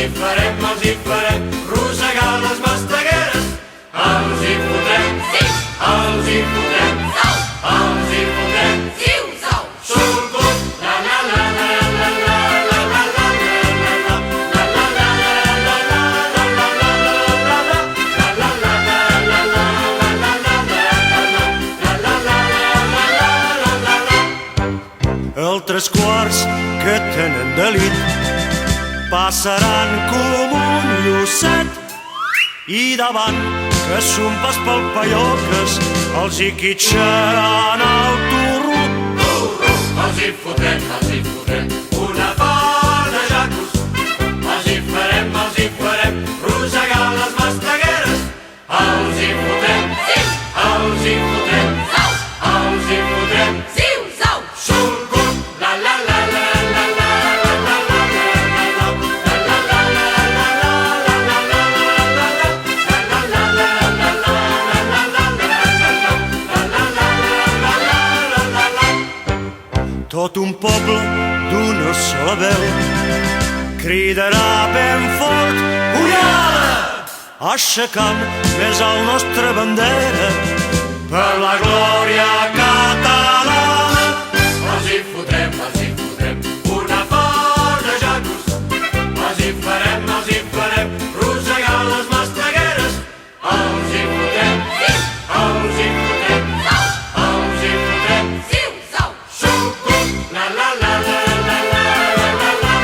hi farem rosegar les mastegueres. Els hi fotrem, sí, els hi fotrem, sou, els hi fotrem, siu, sou, sucut, la la la la la la la la la la la la la El tres quarts que tenen delit passaran com un llucet i davant que son pas pel pallocres els hi quitxaran el turro. els hi fotrem una part de jacos. Els hi farem rosegar les mastegueres. Els hi fotrem, sí, els hi fotrem, sou, els hi fotrem, siu, sou, sucut, la la la la la la la la la Tot un poble d'una sola veu cridarà ben fort ullada, aixecant més al nostra bandera per la glòria catalana. Els hi fotrem una part de jacos. Els hi farem rosegar les mastegueres. Els hi fotrem, sí, els hi fotrem, sou, els hi fotrem, siu, sou, sucut, la la la la la la la la la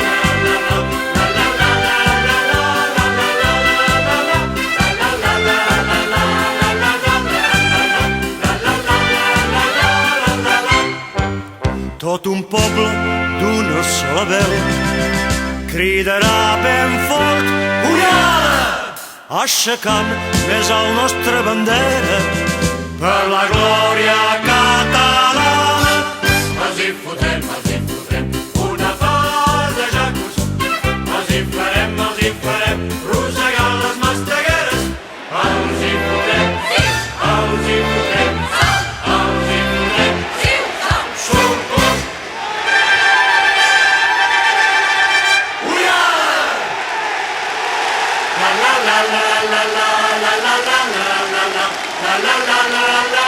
Tot un poble d'una sola veu cridarà ben fort ullada, aixecant més al nostra bandera per la glòria catalana. Els hi fotrem una part de jacos. Els hi farem rosegar les mastegueres. Els hi fotrem, sí, els hi fotrem, sou, els hi fotrem, siu, sou, sucut, ullada, la la la la la la la la la la la la la la la la